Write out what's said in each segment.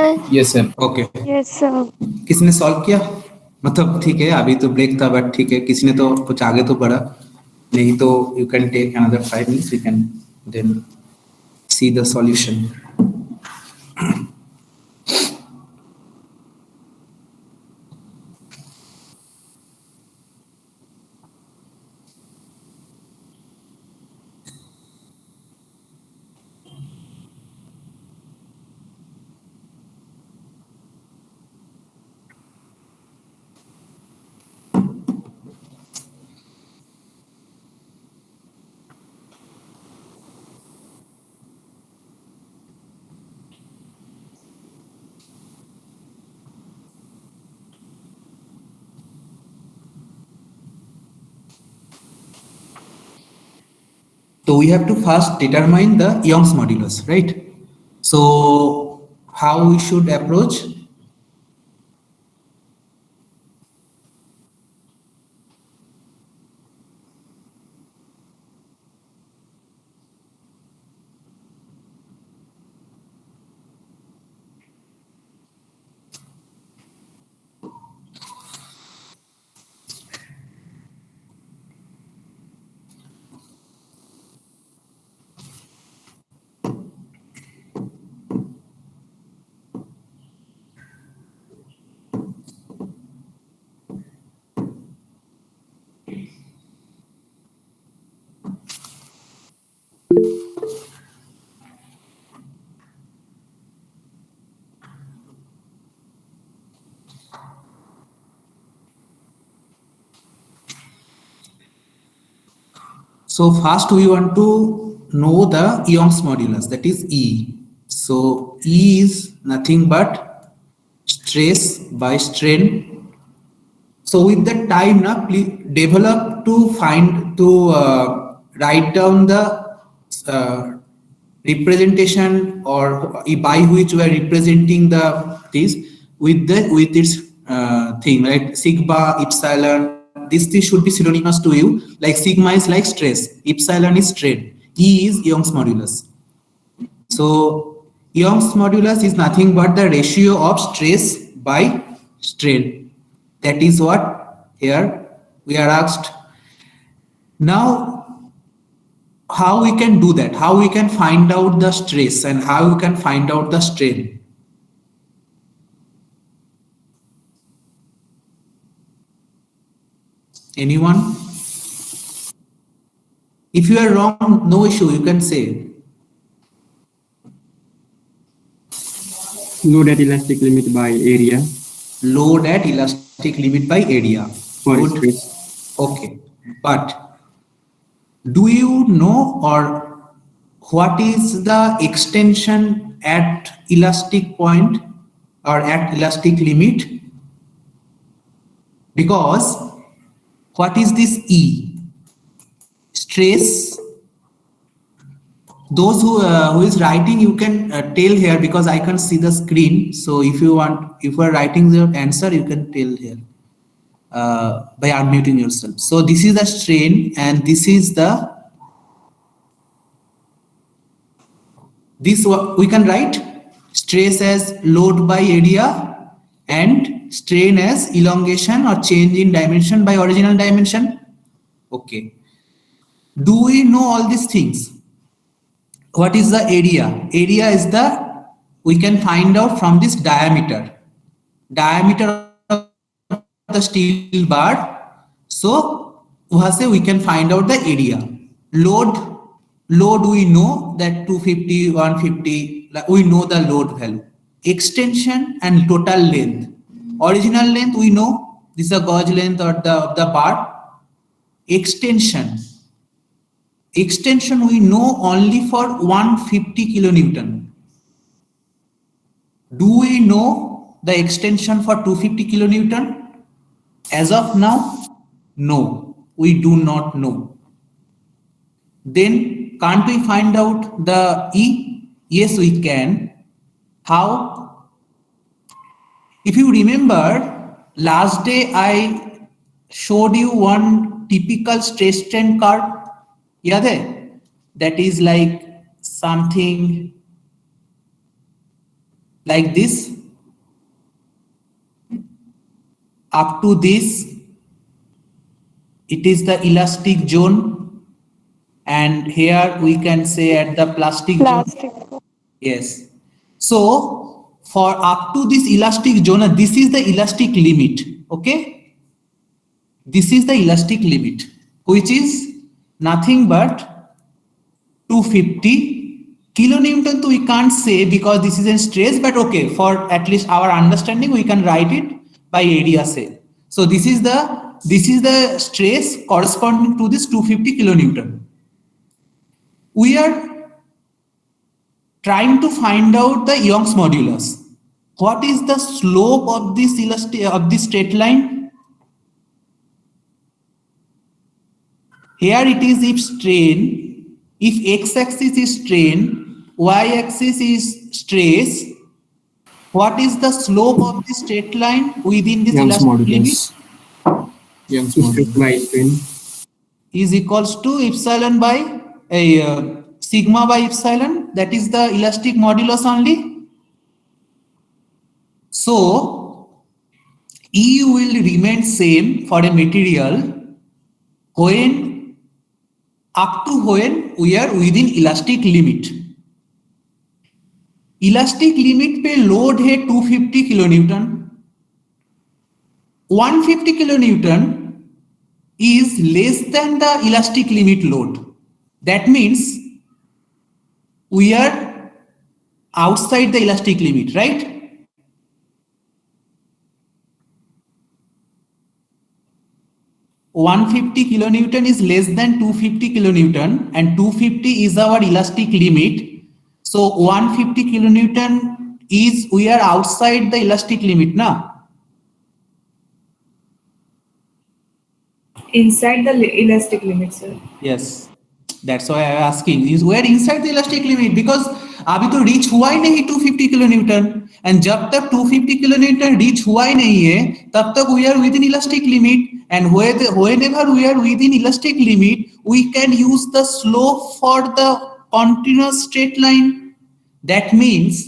Sir. Yes sir. Okay, yes sir. किसने solve किया? मतलब ठीक है, अभी तो ब्रेक था, बट ठीक है, किसी ने तो कुछ आगे तो बढ़ा। नहीं तो you can take another 5 minutes, you can then see the solution. So we have to first determine the Young's modulus, right? So how we should approach? So first we want to know the Young's modulus, that is E. So E is nothing but stress by strain. So with the time now, please develop to write down the representation or by which we are representing the this with its thing, right? Sigma, epsilon. This should be synonymous to you. Like sigma is like stress, epsilon is strain, E is Young's modulus. So Young's modulus is nothing but the ratio of stress by strain. That is what here we are asked. Now, how we can do that? How we can find out the stress and how we can find out the strain? Anyone? If you are wrong, no issue, you can say. Load at elastic limit by area. Load at elastic limit by area. For Good. stress. Okay. But do you know or what is the extension at elastic point or at elastic limit? Because what is this E? Stress. Those who is writing, you can tell here because I can't see the screen. So if you are writing the answer, you can tell here by unmuting yourself. So this is the strain and this is the we can write stress as load by area and strain as elongation or change in dimension by original dimension. Okay. Do we know all these things? What is the area? Area is we can find out from this diameter of the steel bar. So we can find out the area. Load we know that 250, 150, we know the load value. Extension and total length. Original length we know, this is the gauge length or the bar. Extension we know only for 150 kilonewton. Do we know the extension for 250 kilonewton? As of now, no, we do not know. Then can't we find out the E? Yes, we can. How? If you remember, last day I showed you one typical stress strain curve. Yeah, that is like something like this. Up to this, it is the elastic zone, and here we can say at the plastic zone. Yes. So for up to this elastic zone, this is the elastic limit. Okay. This is the elastic limit, which is nothing but 250 kilonewton. So we can't say because this is in stress, but okay, for at least our understanding, we can write it by area cell. So this is the stress corresponding to this 250 kilonewton. We are trying to find out the Young's modulus. What is the slope of this straight line? Here it is if strain, if x-axis is strain, y-axis is stress. What is the slope of the straight line within this Young's elastic limit? modulus. Young's modulus by strain Is equals to epsilon by sigma by epsilon. That is the elastic modulus only. So E will remain same for a material when up to when we are within elastic limit. Elastic limit पे load है 250 kilonewton. 150 kilonewton is less than the elastic limit load. That means we are outside the elastic limit, right? (150 kilonewton is less than 250 kilonewton, and 250 is our elastic limit. So 150 kilonewton is we are outside the elastic limit now. Inside the elastic limit, sir. Yes, that's why I am asking. Is we are inside the elastic limit because अभी तो reach हुआ ही नहीं 250 kilonewton, and जब तक 250 kilonewton reach हुआ ही नहीं है तब तक we are within elastic limit, and whenever we are within elastic limit we can use the slope for the continuous straight line. That means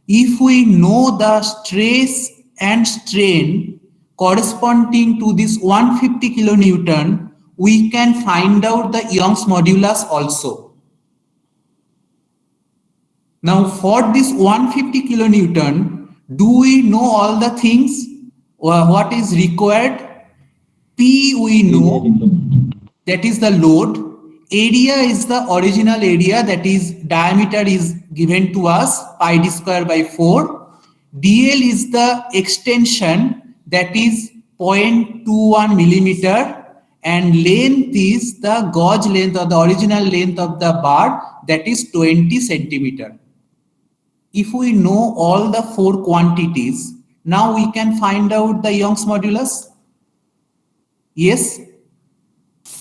if we know the stress and strain corresponding to this 150 kilonewton, we can find out the Young's modulus also. Now for this 150 kilonewton, do we know all the things? What is required? P we know, that is the load. Area is the original area, that is diameter is given to us pi d square by 4. DL is the extension, that is 0.21 millimeter, and length is the gauge length or the original length of the bar, that is 20 centimeter. If we know all the 4 quantities, now we can find out the Young's modulus. Yes?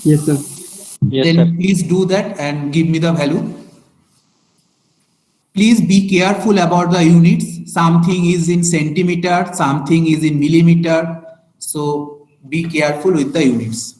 Yes, sir. Yes, Then sir. please do that and give me the value. Please be careful about the units. Something is in centimeter, something is in millimeter. So be careful with the units.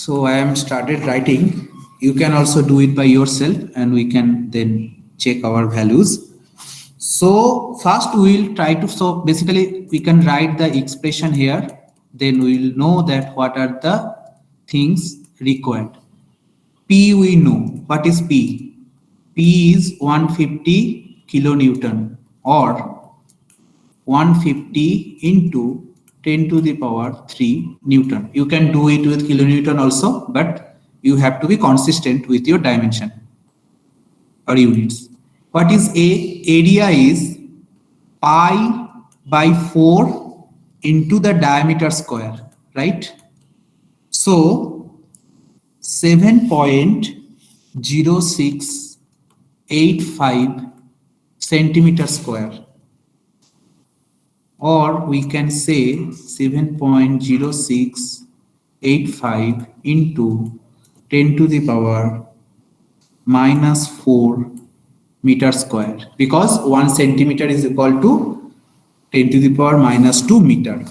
So I am started writing. You can also do it by yourself and we can then check our values. So first we will try to, so basically we can write the expression here. Then we will know that what are the things required. P we know. What is P? P is 150 kilonewton or 150 into 10 to the power 3 Newton. You can do it with kilonewton also, but you have to be consistent with your dimension or units. What is A? Area is pi by 4 into the diameter square, right? So 7.0685 centimeter square, or we can say 7.0685 into 10 to the power minus 4 meter square, because 1 centimeter is equal to 10 to the power minus 2 meter.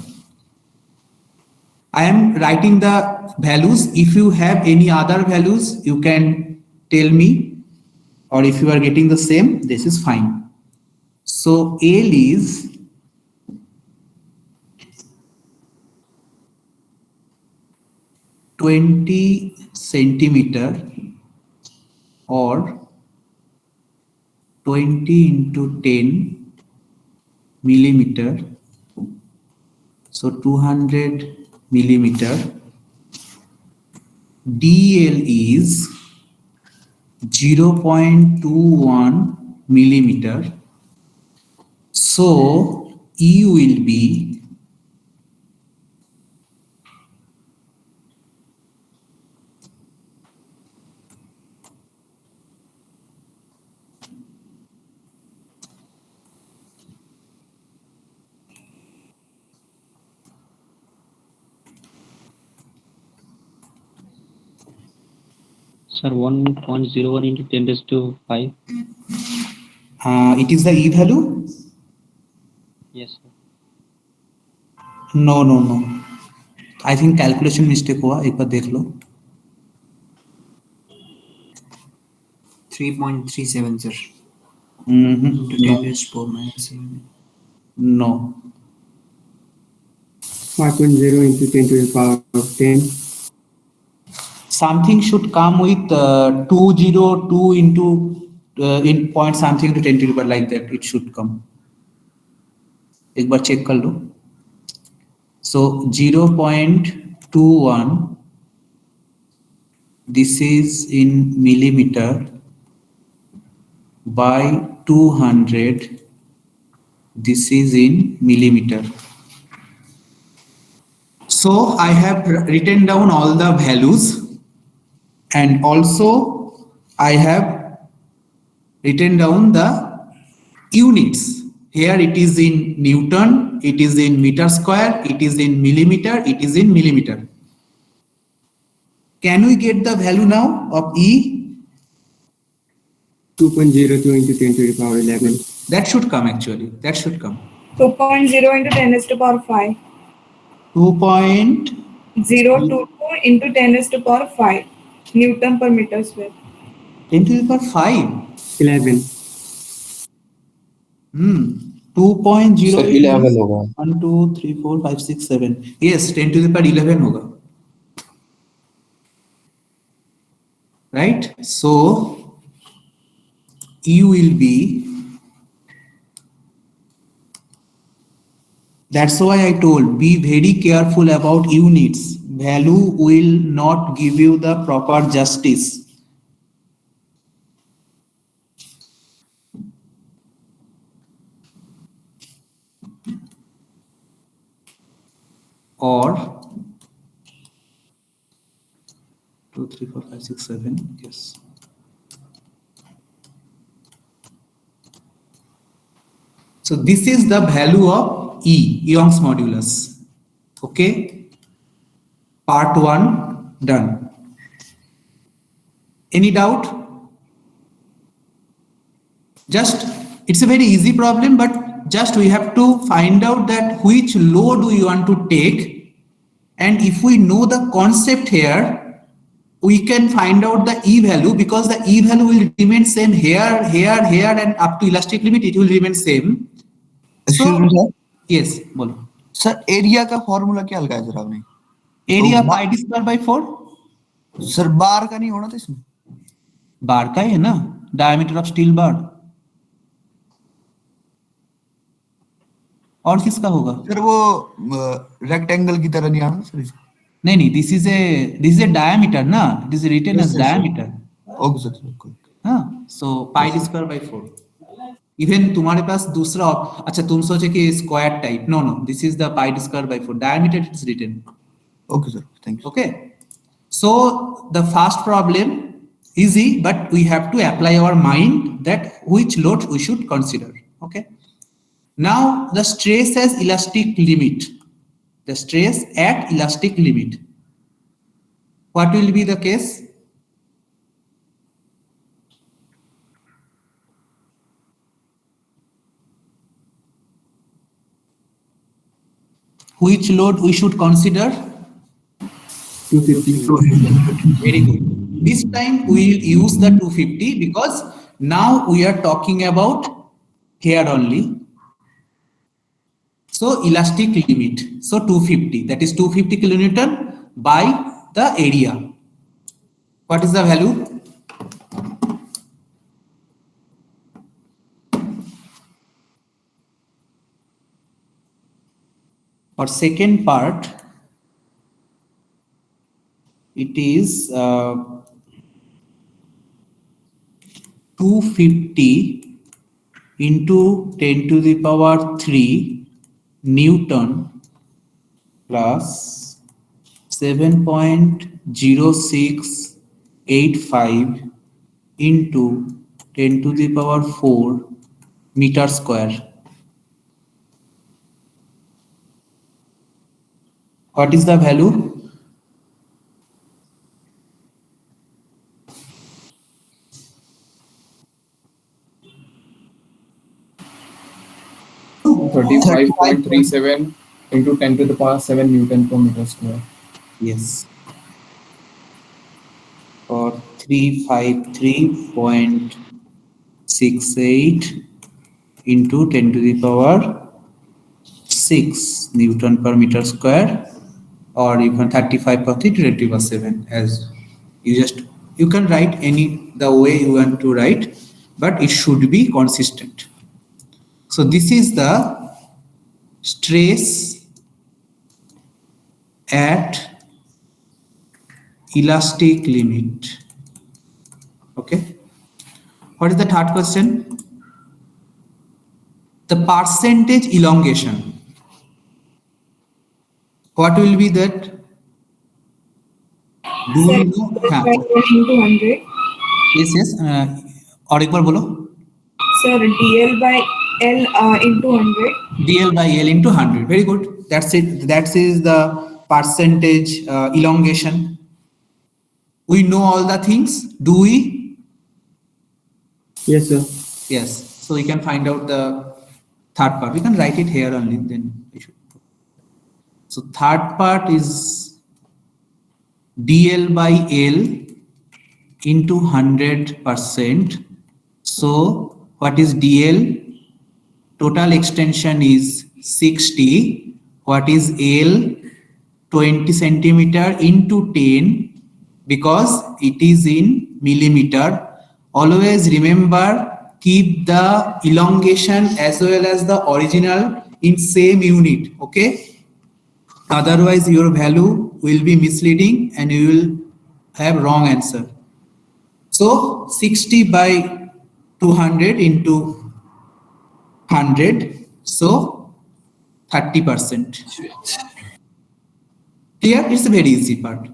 I am writing the values. If you have any other values, you can tell me, or if you are getting the same, this is fine. So L is 20 centimeter or 20 into 10 millimeter, so 200 millimeter. DL is 0.21 millimeter. So E will be Sir, 1.01 into 10 raised to 5. it is the E value? Yes, sir. No, no, no. I think calculation mistake हुआ, एक बार देख लो. 3.37, sir. Mm-hmm. To 10 raised to 4 minus 7. No. 5.0 into 10 to the power of 10. Something should come with 202 into in point something to 10 to the power, like that. It should come. एक बार check कर लो. So 0.21. This is in millimeter by 200. This is in millimeter. So I have written down all the values, and also I have written down the units. Here it is in Newton, it is in meter square, it is in millimeter, it is in millimeter. Can we get the value now of E? 2.02 into 10 to the power 11. That should come actually. That should come. 2.0 into 10 raised to power 5. 2.022 022 into 10 raised to power 5 Newton per meter square. 10 to the power 5. 11. 2.0 Sir, 11 होगा. 1 2 3 4 5 6 7. Yes, 10 to the power 11 होगा. Right? So E will be, that's why I told, be very careful about units. Value will not give you the proper justice. Or 2 3 4 5 6 7. Yes. So this is the value of E, Young's modulus. Okay. Part 1 done. Any doubt? Just, it's a very easy problem, but just we have to find out that which load we want to take. And if we know the concept here, we can find out the E value, because the E value will remain same here, here, here, and up to elastic limit, it will remain same. Excuse me, sir. Yes, बोलो. Sir, area का formula क्या लगाया जरा आपने? Area तो pi d square by 4. Sir, bar का नहीं होना था इसमें? बार का ही है ना, डायमीटर ऑफ स्टील बार. और किसका होगा? Sir, वो rectangle की तरह नहीं आना sir. नहीं नहीं, this is a diameter ना, this is written Yes, as sir, sir. diameter. Okay, sir. Okay. हाँ, so pi d square by 4. Even तुम्हारे पास दूसरा अच्छा तुम सोचे कि square type, no no, this is the pi square by 4 diameter it is written. Okay, sir. Thank you. Okay, so the first problem easy, but we have to apply our mind that which load we should consider. Okay, now the stress as elastic limit, the stress at elastic limit, what will be the case? Which load we should consider? 250. Very good. This time we will use the 250 because now we are talking about here only. So elastic limit. So 250, that is 250 kilonewton by the area. What is the value? For second part, it is 250 into 10 to the power 3 Newton plus 7.0685 into 10 to the power 4 meter square. What is the value? So 35.37 into 10 to the power 7 Newton per meter square. Yes. Or 353.68 into 10 to the power 6 Newton per meter square, or even 35.3 as you can write any the way you want to write, but it should be consistent. So this is the stress at elastic limit. Okay. What is the third question? The percentage elongation. What will be that? Do Sir, you know? हाँ, by 1 into 100. yes, yes. और एक बार बोलो. Sir, dl by l into 100. DL by L into 100. Very good. That's it. That is the percentage elongation. We know all the things. Do we? Yes, sir. Yes. So we can find out the third part. We can write it here only. Then we should. So third part is DL by L into 100%. So what is DL? Total extension is 60. What is L? 20 centimeter into 10, because it is in millimeter. Always remember, keep the elongation as well as the original in same unit. Okay. Otherwise your value will be misleading and you will have wrong answer. So 60 by 200 into 100, so 30%. Here it's a very easy part.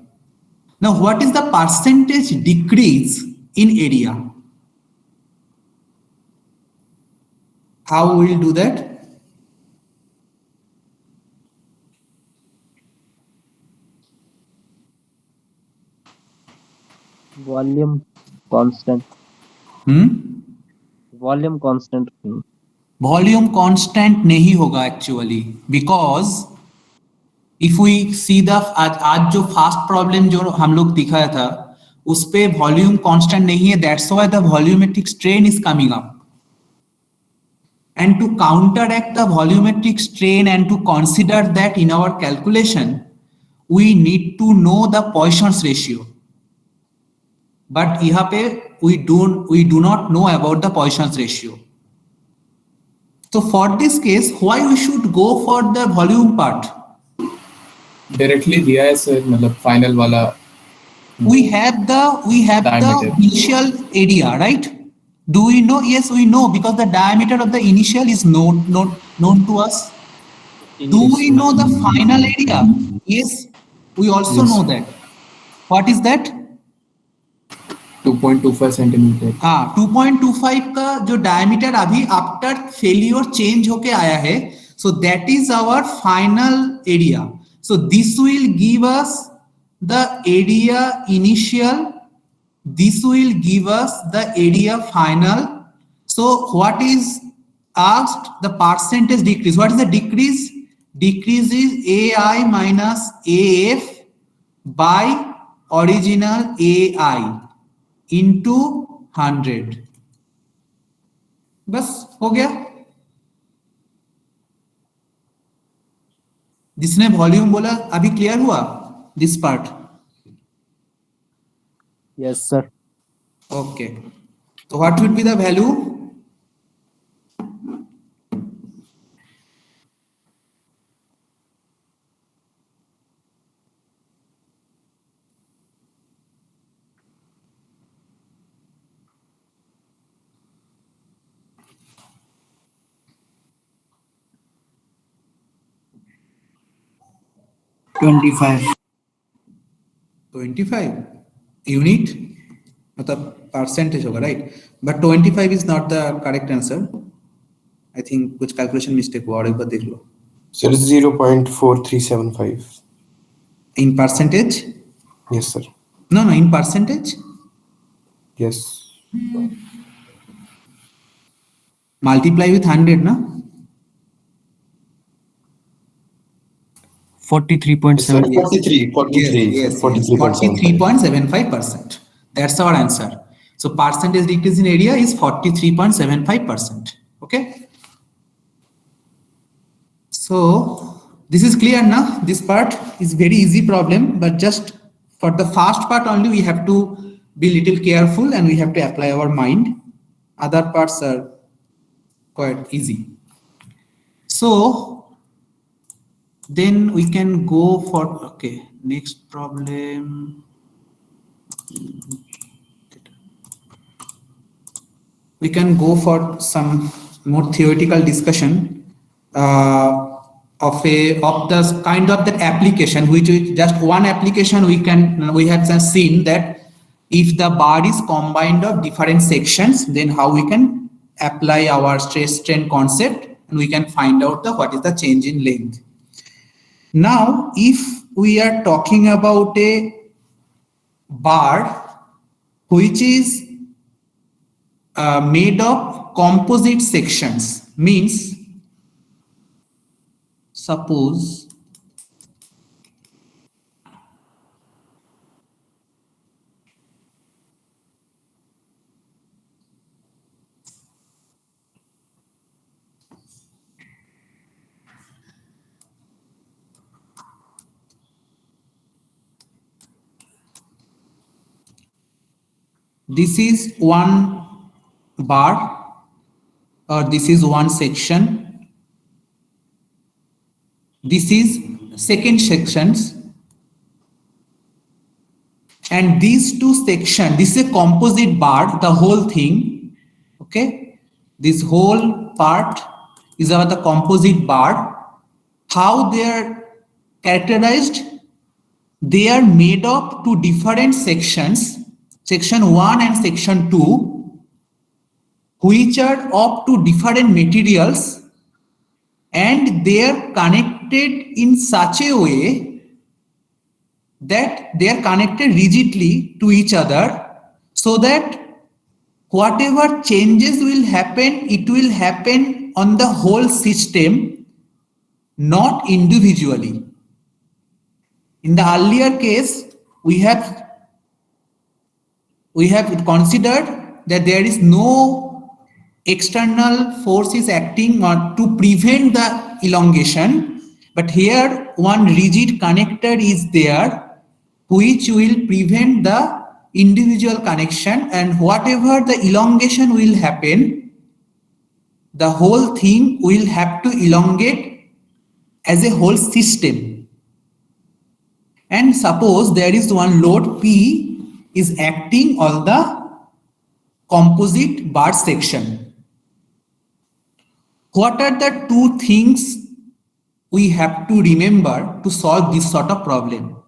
Now what is the percentage decrease in area? How we will do that? Volume constant. Volume constant. Volume constant नहीं होगा actually, because if we see the आज जो fast problem जो हम लोग दिखाया था उस पे volume constant नहीं है, that's why the volumetric strain is coming up. And to counteract the volumetric strain and to consider that in our calculation, we need to know the Poisson's ratio. But यहाँ पे we do not know about the Poisson's ratio. So for this case, why we should go for the volume part? Directly दिया है sir, मतलब final वाला We have the Diameter. initial area, right? Do we know? Yes, we know, because the diameter of the initial is known to us. Do we know the final area? Yes, we also Yes. know that. What is that? 2.25 centimeter. 2.25 का जो diameter अभी after failure change होके आया है, so that is our final area. So this will give us the area initial, this will give us the area final. So what is asked? The percentage decrease. What is the decrease? Decrease is AI minus AF by original AI into 100. बस हो गया. जिसने volume बोला अभी clear हुआ this part? Yes, sir. Okay. So what would be the value? $25. 25 unit, मतलब percentage होगा, right? But 25 is not the correct answer. I think कुछ calculation mistake हुआ, और एक बार देख लो. Sir, 0.4375. In percentage? Yes, sir. No, in percentage. Yes. Multiply with 100, na? 43.7. 43. Yes. 43.75. 43.75%. That's our answer. So percentage decrease in area is 43.75%. Okay. So this is clear now. This part is very easy problem, but just for the first part only we have to be little careful and we have to apply our mind. Other parts are quite easy. So then we can go for, okay, next problem. We can go for some more theoretical discussion of the kind of that application, which is just one application. We have just seen that if the bar is combined of different sections, then how we can apply our stress strain concept and we can find out what is the change in length. Now, if we are talking about a bar which is made of composite sections, means suppose this is one bar or this is one section, this is second sections, and these two sections, this is a composite bar, the whole thing, okay, this whole part is about the composite bar. How they are characterized? They are made of two different sections, section 1 and section 2, which are of two different materials, and they are connected in such a way that they are connected rigidly to each other, so that whatever changes will happen, it will happen on the whole system, not individually. In the earlier case, we have considered that there is no external force is acting to prevent the elongation, but here one rigid connector is there which will prevent the individual connection, and whatever the elongation will happen, the whole thing will have to elongate as a whole system. And suppose there is one load P is acting on the composite bar section. What are the two things we have to remember to solve this sort of problem?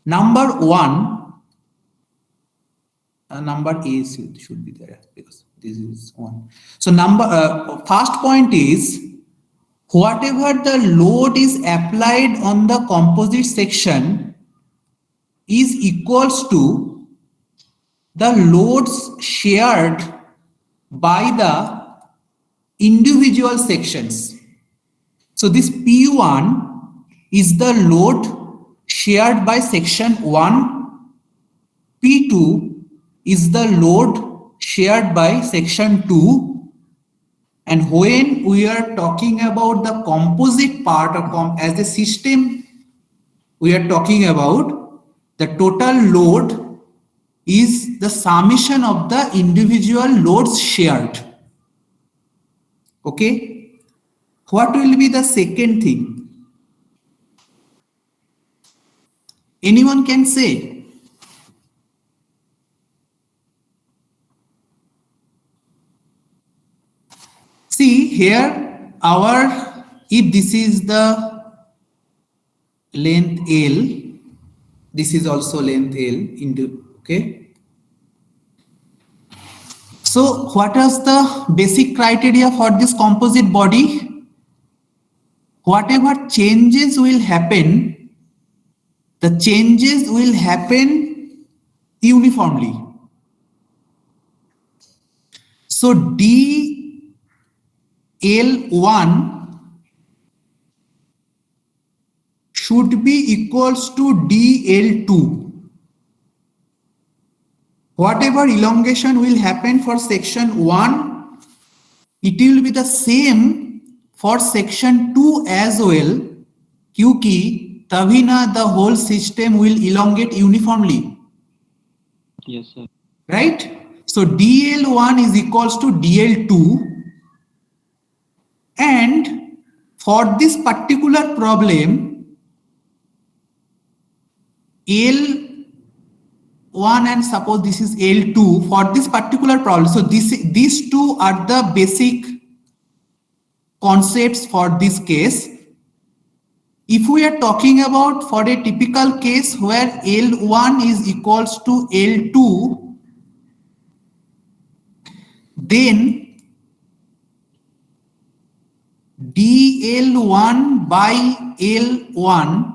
Number one, number A should be there because this is one. So first point is, whatever the load is applied on the composite section is equals to the loads shared by the individual sections. So this P1 is the load shared by section 1, P2 is the load shared by section 2, and when we are talking about the composite part of as a system, we are talking about the total load is the summation of the individual loads shared. Okay, what will be the second thing? Anyone can say? See here, if this is the length L, this is also length L into, okay. So what is the basic criteria for this composite body? Whatever changes will happen, the changes will happen uniformly. So DL1 should be equals to DL2. Whatever elongation will happen for section 1, it will be the same for section 2 as well, क्योंकि तभी ना the whole system will elongate uniformly. Yes, sir. Right? So DL1 is equals to DL2, and for this particular problem, L1 and suppose this is L2 for this particular problem. So these two are the basic concepts for this case. If we are talking about for a typical case where L1 is equals to L2, then DL1 by L1,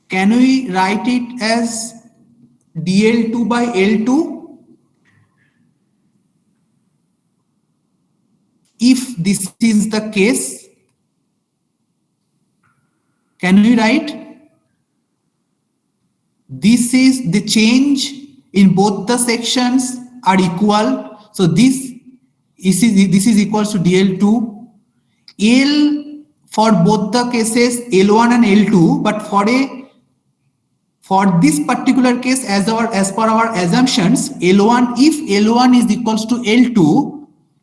can we write it as DL2 by L2? If this is the case, can we write? This is the change in both the sections are equal. So this is equals to DL2. L for both the cases L1 and L2, but for this particular case, as per our assumptions, L1, if L1 is equals to L2,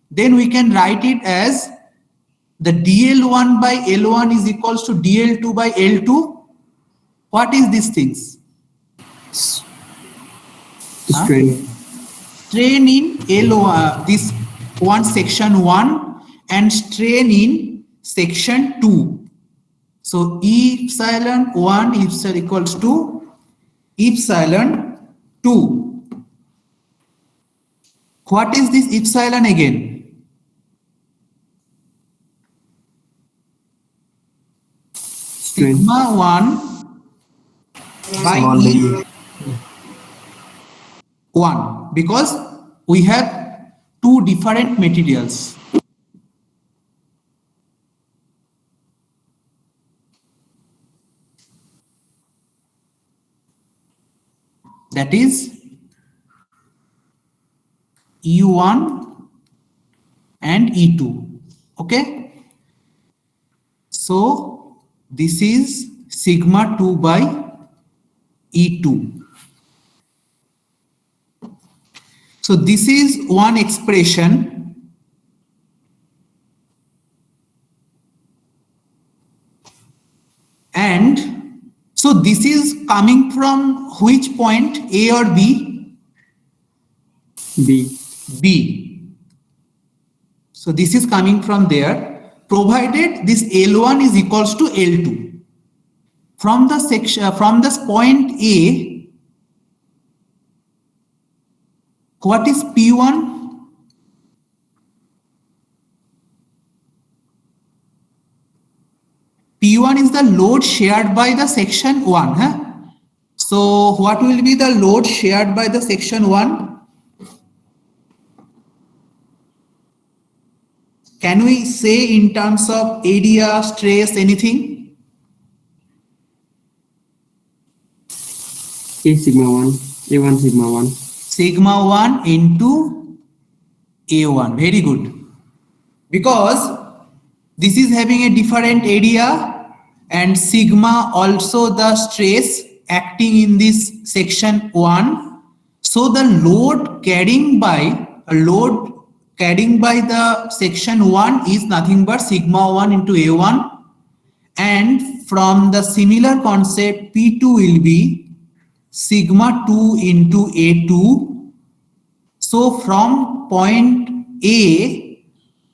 then we can write it as the DL1 by L1 is equals to DL2 by L2. What is these things? Strain. Strain in L1, this one section 1, and strain in section 2. So epsilon 1 epsilon equals to epsilon 2. What is this epsilon again? Strain. Sigma 1 by E 1, because we have two different materials. That is E1 and E2. Okay. So this is sigma 2 by E2. So this is one expression. And so this is coming from which point, A or B? B. B. So this is coming from there, provided this L1 is equals to L2. From the section, from this point A, what is P1? P1 is the load shared by the section 1. Huh? So what will be the load shared by the section 1? Can we say in terms of area, stress, anything? A sigma 1. A1 sigma 1. Sigma 1 into A1. Very good. Because this is having a different area and sigma also the stress acting in this section 1. So the load carrying by the section 1 is nothing but sigma 1 into A1, and from the similar concept P2 will be sigma 2 into A2. So from point A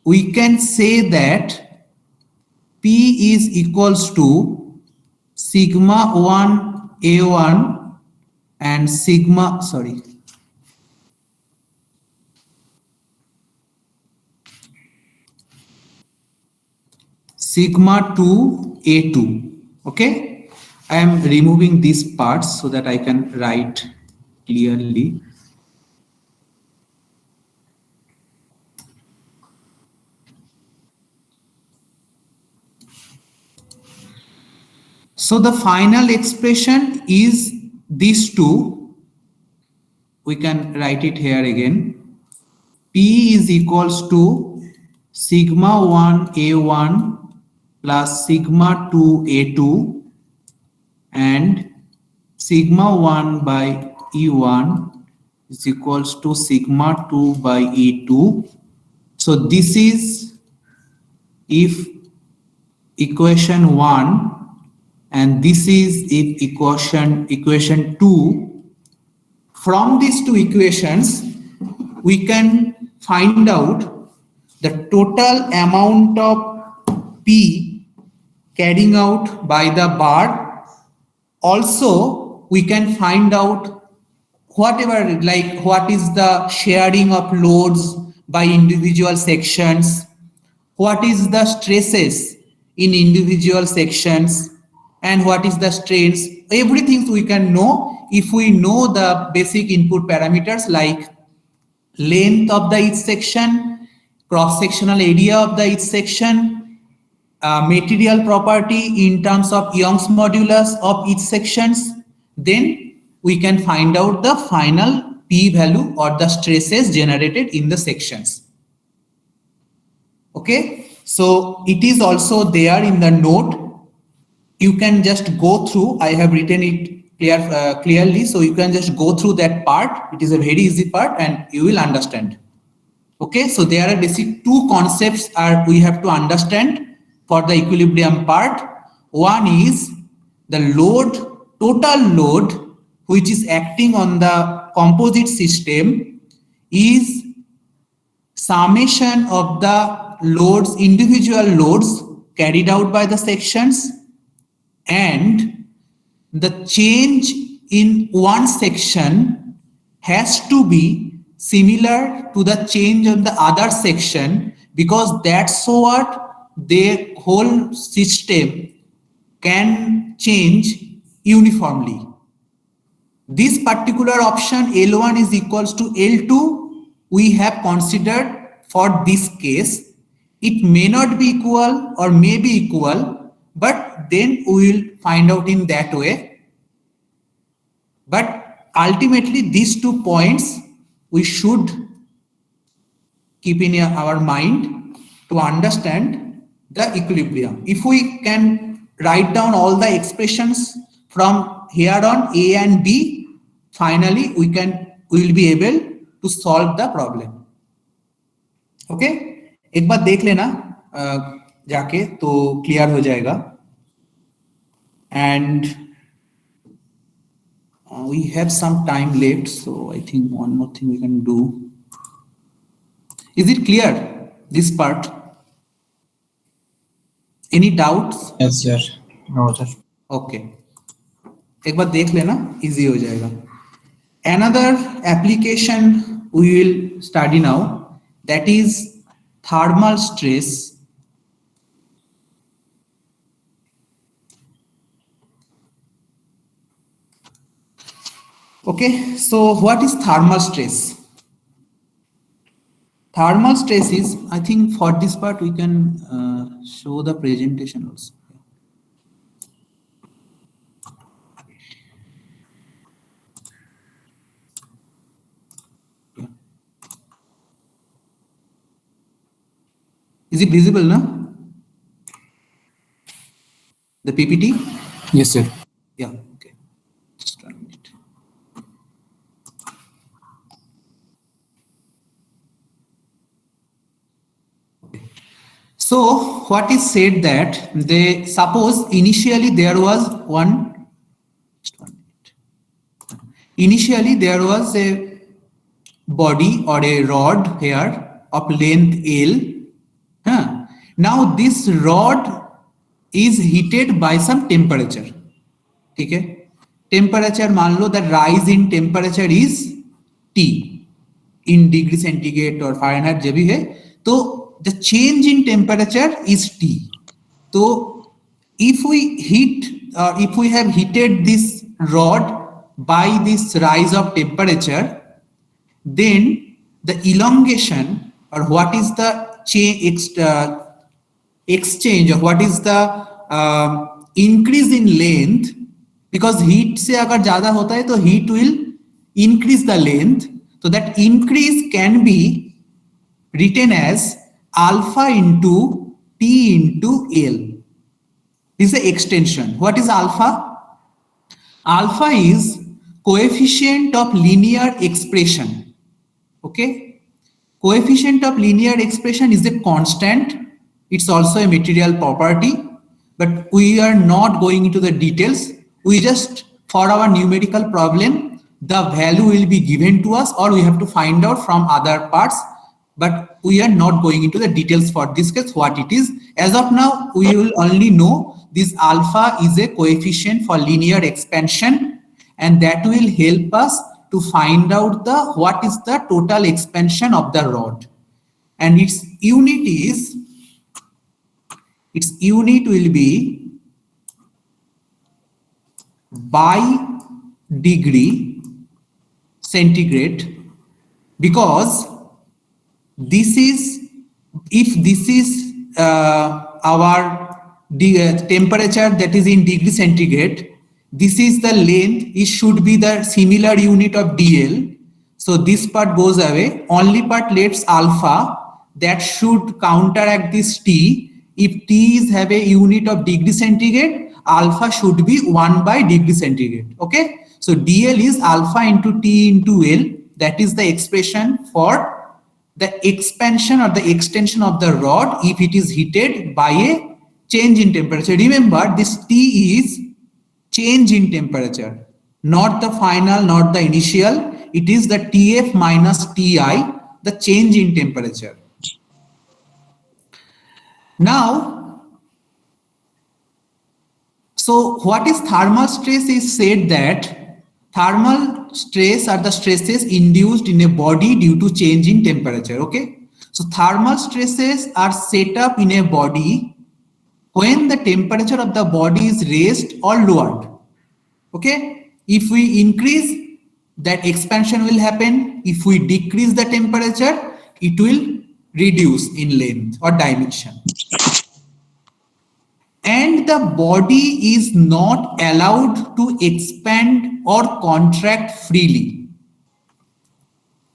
we can say that P is equals to sigma 1 A1 and sigma 2 A2. Okay, I am removing these parts so that I can write clearly. So the final expression is these two. We can write it here again. P is equals to sigma 1 A1 plus sigma 2 A2 and sigma 1 by E1 is equals to sigma 2 by E2. So this is if equation 1 and this is if equation 2. From these two equations we can find out the total amount of P carrying out by the bar. Also we can find out whatever, like what is the sharing of loads by individual sections, what is the stresses in individual sections, and what is the strains. Everything we can know if we know the basic input parameters like length of the each section, cross-sectional area of the each section, material property in terms of Young's modulus of each sections. Then we can find out the final P value or the stresses generated in the sections. Okay, so it is also there in the note. You can just go through. I have written it clearly, so you can just go through that part. It is a very easy part and you will understand. Okay, so there are basic two concepts we have to understand for the equilibrium part. One is the load, total load, which is acting on the composite system is summation of the loads, individual loads carried out by the sections, and the change in one section has to be similar to the change of the other section, because that's what the whole system can change uniformly. This particular option L1 is equals to L2 we have considered for this case. It may not be equal or may be equal, but then we will find out in that way. But ultimately these 2 points we should keep in our mind to understand the equilibrium. If we can write down all the expressions from here on A and B, finally we will be able to solve the problem. Okay, एक बार देख लेना जाके तो clear हो जाएगा. And we have some time left, so I think one more thing we can do. Is it clear, this part? Any doubts? Yes, sir. No, sir. Okay. एक बार देख लेना, easy हो जाएगा. Another application we will study now, that is thermal stress. Okay, so what is thermal stress? Thermal stress is, I think for this part we can show the presentation also. Yeah. Is it visible now? The PPT? Yes, sir. Yeah, okay. Just 1 minute. So what is said that they suppose initially there was just 1 minute. Initially there was a body or a rod here of length L. Now this rod is heated by some temperature. ठीक है, temperature मान लो that rise in temperature is T in degree centigrade or Fahrenheit जो भी है, तो the change in temperature is T. So if we heat if we have heated this rod by this rise of temperature, then the elongation or what is the exchange or what is the increase in length, because heat से अगर ज्यादा होता है तो heat will increase the length, so that increase can be written as alpha into T into L. This is the extension. What is alpha? Alpha is coefficient of linear expression. Okay, coefficient of linear expression is a constant. It's also a material property, but we are not going into the details. We just, for our numerical problem, the value will be given to us or we have to find out from other parts, but we are not going into the details for this case what it is. As of now, we will only know this alpha is a coefficient for linear expansion, and that will help us to find out the what is the total expansion of the rod, and its unit will be by degree centigrade, because this is, if this is our temperature that is in degree centigrade, this is the length, it should be the similar unit of DL. So this part goes away, only part left alpha that should counteract this T. If T is have a unit of degree centigrade, alpha should be 1 by degree centigrade. Okay, so DL is alpha into T into L. That is the expression for the expansion or the extension of the rod if it is heated by a change in temperature. Remember, this T is change in temperature, not the final, not the initial. It is the TF minus TI, the change in temperature. Now, so what is thermal stress is said that thermal stress are the stresses induced in a body due to change in temperature. Okay, so thermal stresses are set up in a body when the temperature of the body is raised or lowered. Okay, if we increase, that expansion will happen. If we decrease the temperature, it will reduce in length or dimension. And the body is not allowed to expand or contract freely.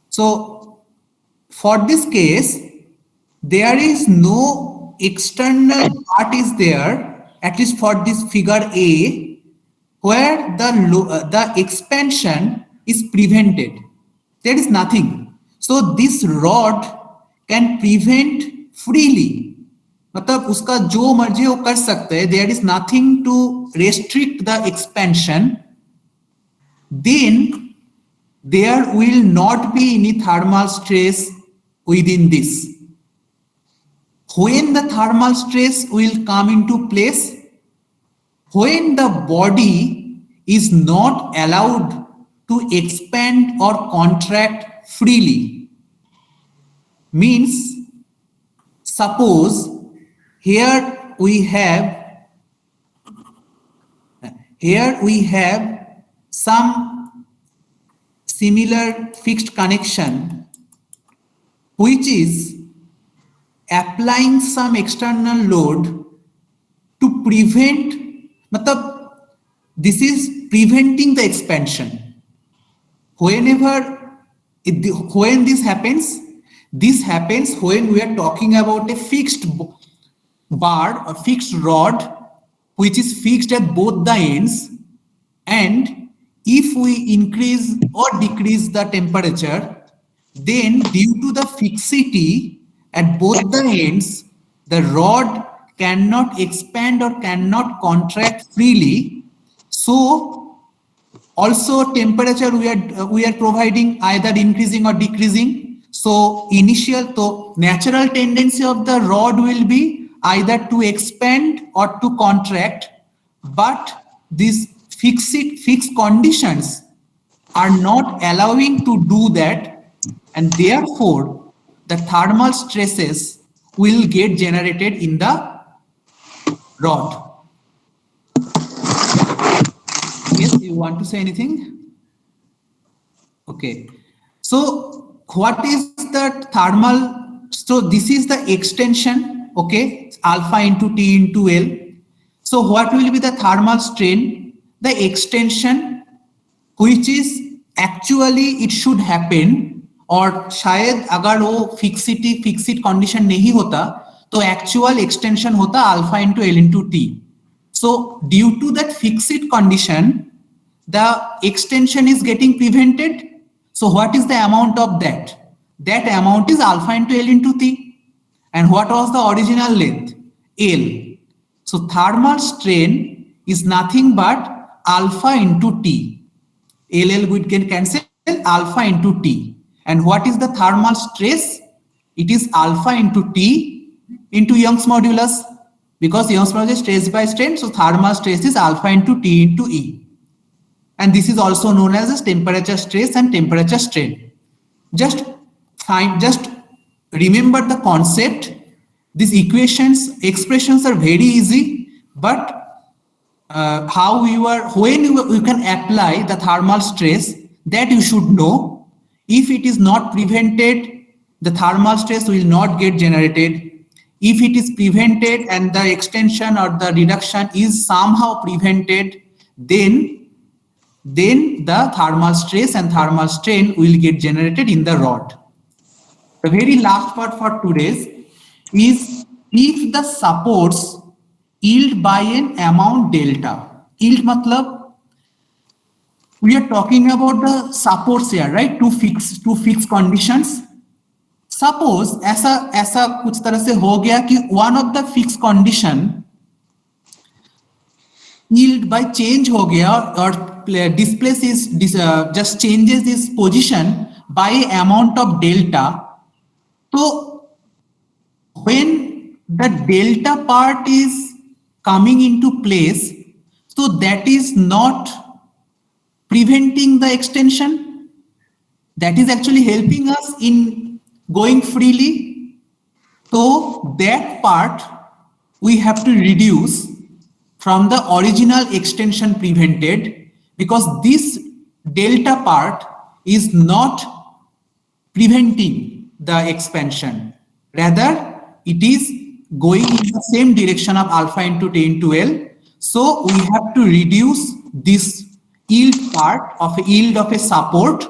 So for this case, there is no external part is there, at least for this figure A, where the expansion is prevented. There is nothing. So this rod can prevent freely. मतलब उसका जो मर्जी वो कर सकते हैं. There is nothing to restrict the expansion. Then there will not be any thermal stress within this. When the thermal stress will come into place, when the body is not allowed to expand or contract freely. Means, suppose here we have some similar fixed connection which is applying some external load to prevent, this is preventing the expansion. When this happens when we are talking about a fixed bar or fixed rod which is fixed at both the ends, and if we increase or decrease the temperature, then due to the fixity at both the ends, the rod cannot expand or cannot contract freely. So also temperature we are providing either increasing or decreasing. So natural tendency of the rod will be either to expand or to contract, but these fixed conditions are not allowing to do that, and therefore the thermal stresses will get generated in the rod. Yes, you want to say anything? Okay. So what is the thermal? So this is the extension, okay, alpha into T into L. So what will be the thermal strain? The extension, which is actually it should happen, और शायद अगर वो Fixit condition नहीं होता तो actual extension होता alpha into L into T. So due to that fixed condition, the extension is getting prevented. So what is the amount of that? That amount is alpha into L into T. And what was the original length? L. So thermal strain is nothing but alpha into T. LL we can cancel, alpha into T. And what is the thermal stress? It is alpha into T into Young's modulus. Because Young's modulus is stress by strain, so thermal stress is alpha into T into E. And this is also known as temperature stress and temperature strain. Just remember the concept. These expressions are very easy, but when you can apply the thermal stress, that you should know. If it is not prevented, the thermal stress will not get generated. If it is prevented and the extension or the reduction is somehow prevented, then the thermal stress and thermal strain will get generated in the rod. The very last part for today's is if the supports yield by an amount delta. Yield matlab we are talking about the supports here, right? Two fixed conditions. Suppose ऐसा कुछ तरह से हो गया कि one of the fixed condition yield by change हो गया और displaces just changes this position by amount of delta. So when the delta part is coming into place, so that is not preventing the extension, that is actually helping us in going freely. So that part we have to reduce from the original extension prevented, because this delta part is not preventing the expansion, rather it is going in the same direction of alpha into T into L. So we have to reduce this yield part of a support,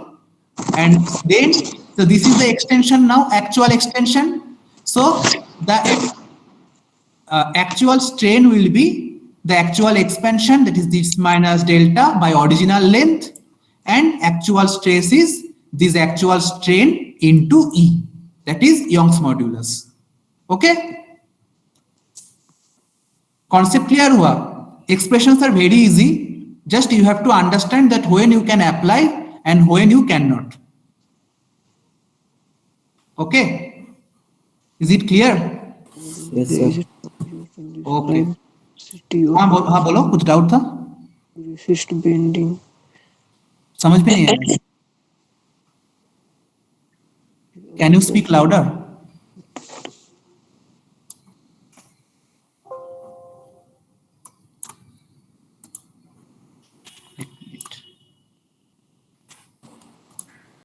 and then so this is the extension now, actual extension. So the actual strain will be the actual expansion, that is this minus delta by original length, and actual stress is this actual strain into E, that is Young's modulus. Okay, concept clear hua? Expressions are very easy. Just you have to understand that when you can apply and when you cannot. Okay. Is it clear? Yes, sir. Okay. हाँ बोलो कुछ doubt था? Resist bending. समझ में नहीं आया. Can you speak louder?